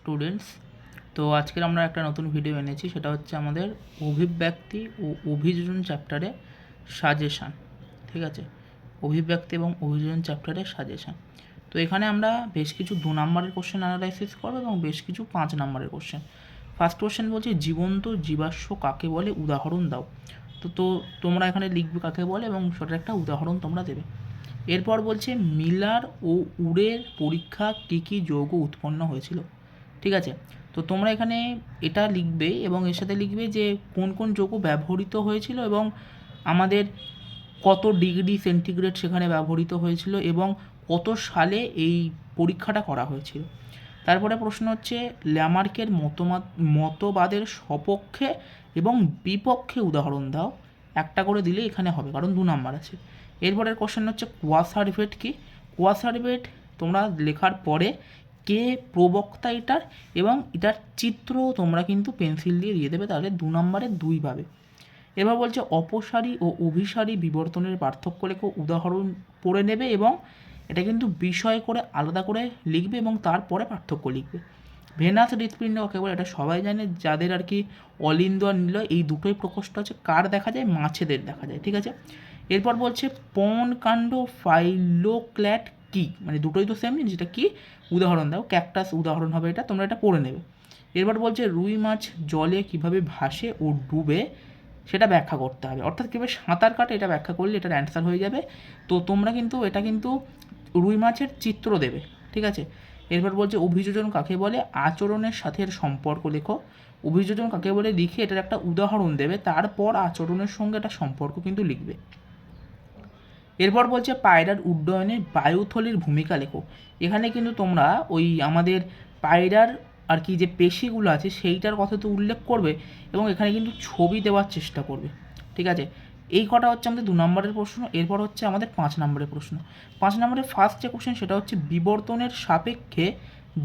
Students. তো আজকের আমরা একটা নতুন ভিডিও এনেছি, সেটা হচ্ছে আমাদের অভিব্যক্তি ও অভিযোজন চ্যাপ্টারে সাজেশান। ঠিক আছে, অভিব্যক্তি এবং অভিযোজন চ্যাপ্টারে সাজেশান। তো এখানে আমরা বেশ কিছু 2 নম্বরের কোশ্চেন অ্যানালাইসিস করবো এবং বেশ কিছু 5 নম্বরের কোশ্চেন। ফার্স্ট কোশ্চেন বলছে জীবন্ত জীবাশ্ম কাকে বলে, উদাহরণ দাও। তো তোমরা এখানে লিখবে কাকে বলে এবং সেটার একটা উদাহরণ তোমরা দেবে। এরপর বলছে মিলার ও উরের পরীক্ষা কী কী যৌগ উৎপন্ন হয়েছিল। ঠিক আছে, তো তোমরা এখানে এটা লিখবে এবং এর সাথে লিখবে যে কোন কোন যৌগ ব্যবহৃত হয়েছিল এবং আমাদের কত ডিগ্রি সেন্টিগ্রেড সেখানে ব্যবহৃত হয়েছিল এবং কত সালে এই পরীক্ষাটা করা হয়েছিল। তারপরে প্রশ্ন হচ্ছে ল্যামার্কের মতবাদের সপক্ষে এবং বিপক্ষে উদাহরণ দাও। একটা করে দিলে এখানে হবে, কারণ 2 নাম্বার আছে। এরপরের কোশ্চেন হচ্ছে কোয়াসার ইফেক্ট কী। কোয়াসার ইফেক্ট তোমরা লেখার পরে কে প্রবক্তা এটার এবং এটার চিত্র তোমরা কিন্তু পেন্সিল দিয়ে দেবে, তাহলে 2 নম্বরে 2 পাবে। এবার বলছে অপসারী ও অভিসারী বিবর্তনের পার্থক্য লেখো, উদাহরণ পড়ে নেবে এবং এটা কিন্তু বিষয় করে আলাদা করে লিখবে এবং তারপরে পার্থক্য লিখবে। ভেনাস হৃৎপিণ্ড কাকে বলে এটা সবাই জানে, যাদের আর কি অলিন্দ আর নীলয় এই দুটোই প্রকোষ্ঠ আছে, কার দেখা যায়, মাছেদের দেখা যায়। ঠিক আছে, এরপর বলছে পন কাণ্ড ফাইলোক্ল্যাট কী, মানে দুটোই তো সেম জিনিস, এটা কী উদাহরণ দাও। ক্যাকটাস উদাহরণ হবে এটা, তোমরা এটা পড়ে নেবে। এরপর বলছে রুই মাছ জলে কীভাবে ভাসে ও ডুবে সেটা ব্যাখ্যা করতে হবে, অর্থাৎ কীভাবে সাঁতার কাটে এটা ব্যাখ্যা করলে এটার অ্যান্সার হয়ে যাবে। তো তোমরা কিন্তু এটা কিন্তু রুই মাছের চিত্র দেবে। ঠিক আছে, এরপর বলছে অভিযোজন কাকে বলে, আচরণের সাথে এর সম্পর্ক লেখো। অভিযোজন কাকে বলে লিখে এটার একটা উদাহরণ দেবে, তারপর আচরণের সঙ্গে একটা সম্পর্ক কিন্তু লিখবে। এরপর বলছে পায়রার উড্ডয়নে বায়ুথলির ভূমিকা লেখো। এখানে কিন্তু তোমরা ওই আমাদের পায়রার আর কি যে পেশিগুলো আছে সেইটার কথা তো উল্লেখ করবে এবং এখানে কিন্তু ছবি দেওয়ার চেষ্টা করবে। ঠিক আছে, এই কটা হচ্ছে আমাদের 2 নম্বরের প্রশ্ন। এরপর হচ্ছে আমাদের 5 নম্বরের প্রশ্ন। 5 নম্বরের ফার্স্ট যে কোশ্চেন সেটা হচ্ছে বিবর্তনের সাপেক্ষে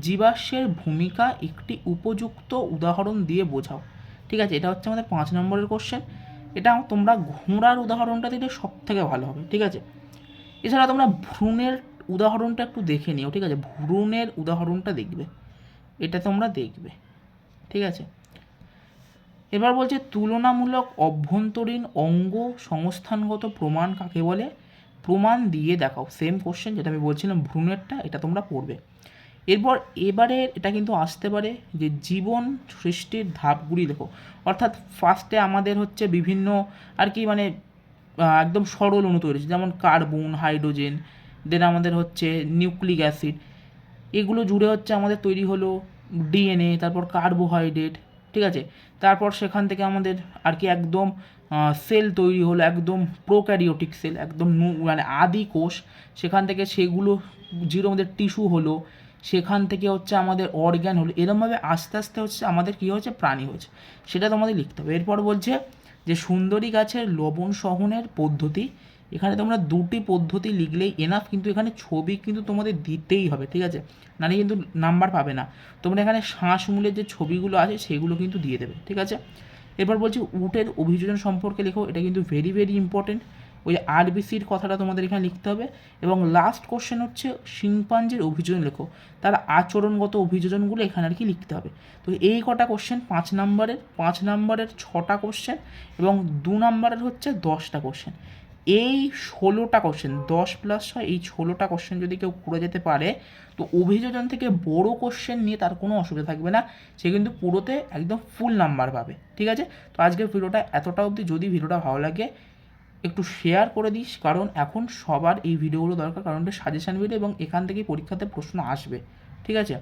জীবাশ্মের ভূমিকা একটি উপযুক্ত উদাহরণ দিয়ে বোঝাও। ঠিক আছে, এটা হচ্ছে আমাদের 5 নম্বরের কোশ্চেন। এটা তোমরা ঘোড়ার উদাহরণটা দিলে সব থেকে ভালো হবে। ঠিক আছে, এছাড়া তোমরা ভ্রূণের উদাহরণটা একটু দেখে নিও। ঠিক আছে, ভ্রূণের উদাহরণটা দেখবে, এটা তোমরা দেখবে। ঠিক আছে, এবার বলছে তুলনামূলক অভ্যন্তরীণ অঙ্গ সংস্থানগত প্রমাণ কাকে বলে, প্রমাণ দিয়ে দেখাও। সেম কোশ্চেন যেটা আমি বলছিলাম ভ্রূণেরটা, এটা তোমরা পড়বে। এবারে এটা কিন্তু আসতে পারে যে জীবন সৃষ্টির ধাপগুলি লেখো, অর্থাৎ ফার্স্টে আমাদের হচ্ছে বিভিন্ন আর কি মানে একদম সরল অণু তৈরি হচ্ছে, যেমন কার্বন, হাইড্রোজেন, দেন আমাদের হচ্ছে নিউক্লিক অ্যাসিড, এগুলো জুড়ে হচ্ছে আমাদের তৈরি হলো ডিএনএ, তারপর কার্বোহাইড্রেট। ঠিক আছে, তারপর সেখান থেকে আমাদের আর কি একদম সেল তৈরি হলো, একদম প্রোক্যারিওটিক সেল, একদম মানে আদি কোষ, সেখান থেকে সেগুলো জিরো আমাদের টিস্যু হলো, সেখান থেকে হচ্ছে আমাদের অর্গ্যান হলো, এরকমভাবে আস্তে আস্তে হচ্ছে আমাদের কী হয়েছে, প্রাণী হয়েছে, সেটা তোমাদের লিখতে হবে। এরপর বলছে যে সুন্দরী গাছের লবণ সহনের পদ্ধতি। এখানে তোমরা 2টি পদ্ধতি লিখলেই এনাফ, কিন্তু এখানে ছবি কিন্তু তোমাদের দিতেই হবে। ঠিক আছে, নাহলে কিন্তু নাম্বার পাবে না। তোমরা এখানে শ্বাসমূলের যে ছবিগুলো আছে সেগুলো কিন্তু দিয়ে দেবে। ঠিক আছে, এরপর বলছি উটের অভিযোজন সম্পর্কে লেখো। এটা কিন্তু ভেরি ভেরি ইম্পর্টেন্ট, ওই আরবিসির কথাটা তোমাদের এখানে লিখতে হবে। এবং লাস্ট কোশ্চেন হচ্ছে শিম্পাঞ্জির অভিযোজন লেখো, তার আচরণগত অভিযোজনগুলো এখানে আর কি লিখতে হবে। তো এই কটা কোশ্চেন 5 নম্বরের 6টা কোশ্চেন এবং 2 নম্বরের হচ্ছে 10টা কোশ্চেন। এই 16টা কোশ্চেন, 10 + 6 এই 16টা কোশ্চেন যদি কেউ করে যেতে পারে, তো অভিযোজন থেকে বড় কোশ্চেন নিয়ে তার কোনো অসুবিধা থাকবে না, সে কিন্তু পুরোতে একদম ফুল নাম্বার পাবে। ঠিক আছে, তো আজকের ভিডিওটা এতটা অবধি। যদি ভিডিওটা ভালো লাগে একটু শেয়ার করে দিস, কারণ এখন সবার এই ভিডিওগুলো দরকার, কারণ এটা সাজেশান ভিডিও এবং এখান থেকেই পরীক্ষাতে প্রশ্ন আসবে। ঠিক আছে।